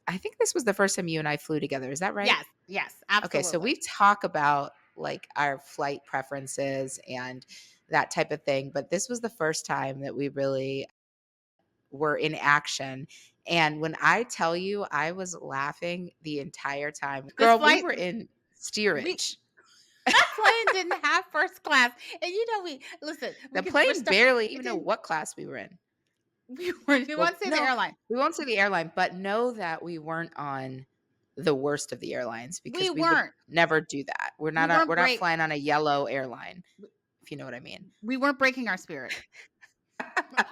I think this was the first time you and I flew together. Is that right? Yes, yes, Okay, so absolutely. we talk about like our flight preferences and that type of thing, but this was the first time that we really were in action. And when I tell you I was laughing the entire time, This girl, we flight were in we steerage. plane didn't have first class, and we listen, The because we're plane stuck. barely It even know didn't. what class we were in. We Well, won't say the no, airline. we won't say the airline, but know that we weren't on the worst of the airlines We because we would weren't. never do that. We weren't We're not break. flying on a yellow airline, if you know what I mean. We weren't breaking our spirit. Or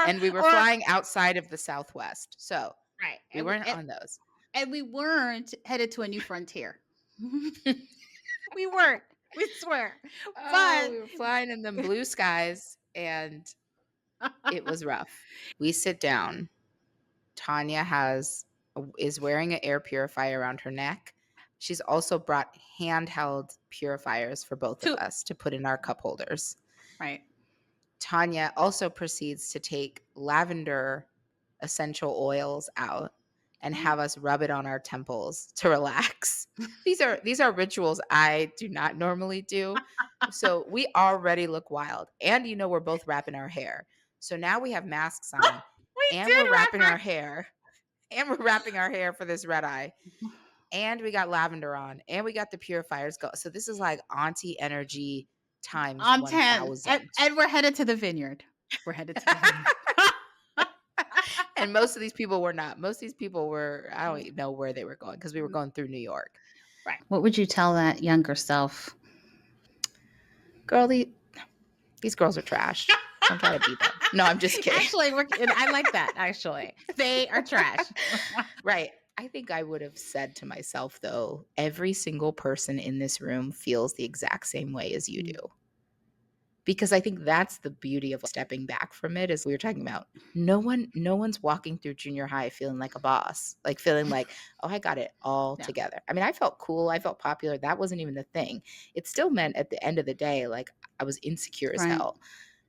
And we were or flying outside of the Southwest. So, right, we weren't on those. and we weren't headed to a new frontier. We weren't. We swear. Oh, But we were flying in them blue skies and it was rough. We sit down. Tanya is wearing an air purifier around her neck. She's also brought handheld purifiers for both of two us to put in our cup holders. right. Tanya also proceeds to take lavender essential oils out and Mm. have us rub it on our temples to relax. These are rituals I do not normally do. So we already look wild. And we're both wrapping our hair. So now we have masks on We and did we're wrap wrapping our hair and we're wrapping our hair for this red eye. our And we got lavender on and we got the purifiers go. So this is like auntie energy times on 10, 1000. and we're headed to the vineyard. We're headed to the vineyard. And most of these people were not. Most of these people were, I don't even know where they were going because we were going through New York. Right. What would you tell that younger self? Girl, these girls are trash. Don't try to beat them. No, I'm just kidding. Actually, I like that. Actually, they are trash. Right. I think I would have said to myself, though, every single person in this room feels the exact same way as you do. Because I think that's the beauty of stepping back from it, as we were talking about. No one's walking through junior high feeling like a boss, like feeling like, oh, I got it all No. together. I mean, I felt cool. I felt popular. That wasn't even the thing. It still meant at the end of the day, like I was insecure as Right. hell.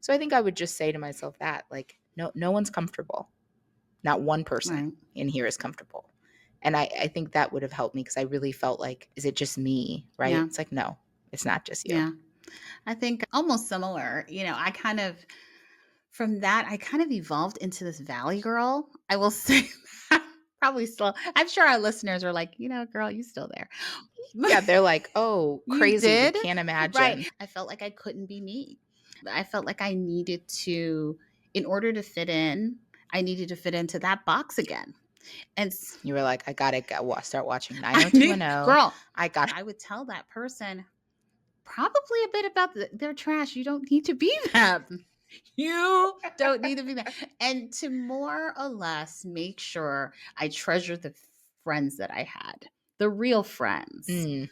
So I think I would just say to myself that, like, no one's comfortable. Not one person Right. in here is comfortable. And I think that would have helped me because I really felt like, is it just me? Right? Yeah. It's like, no, it's not just you. Yeah. I think almost similar. From that, I kind of evolved into this valley girl. I will say that. Probably still. I'm sure our listeners are like, girl, you still there. Yeah, they're like, "Oh, You crazy, we did? can't Right. imagine." I felt like I couldn't be me. I felt like I needed to, in order to fit in, I needed to fit into that box again. And You were like, "I gotta start watching I knew, 90210. girl, I got." I would tell that person probably a bit about their trash. You don't need to be them. You don't need to be that. And to more or less make sure I treasure the friends that I had, the real friends. Mm,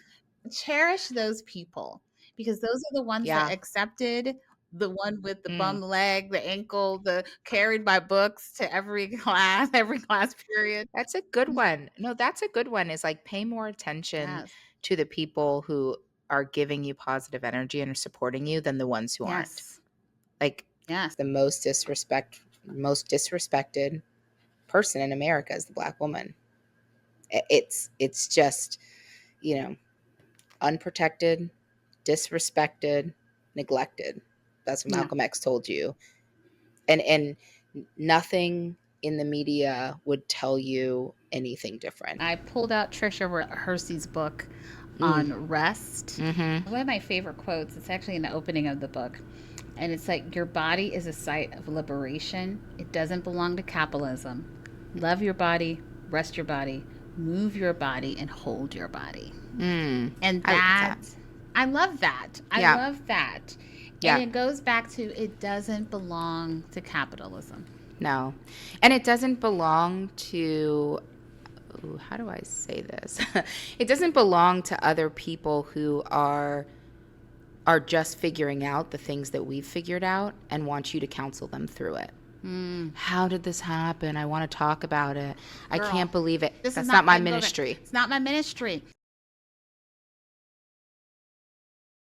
Cherish those people because those are the ones that yeah. accepted the one with the Mm. bum leg, the ankle, the carried my books to every class period. That's a good one. No, that's a good one, is, like, pay more attention Yes. to the people who are giving you positive energy and are supporting you than the ones who aren't. Yes. Like, Yes. the most disrespected person in America is the Black woman. It's just, you know, unprotected, disrespected, neglected. That's what Yeah. Malcolm X told you. And nothing in the media would tell you anything different. I pulled out Trisha Hersey's book Mm. on rest. Mhm. One of my favorite quotes, it's actually in the opening of the book. And it's like, your body is a site of liberation. It doesn't belong to capitalism. Love your body, rest your body, move your body, and hold your body. Mm. And I like that, that. I love that. I Yeah. love that. Yeah. And it goes back to, it doesn't belong to capitalism. No. And it doesn't belong to, how do I say this? It doesn't belong to other people who are just figuring out the things that we've figured out and want you to counsel them through it. How did this happen? I want to talk about it. I Girl, can't believe it. This is That's not my I can go there. ministry. It's not my ministry.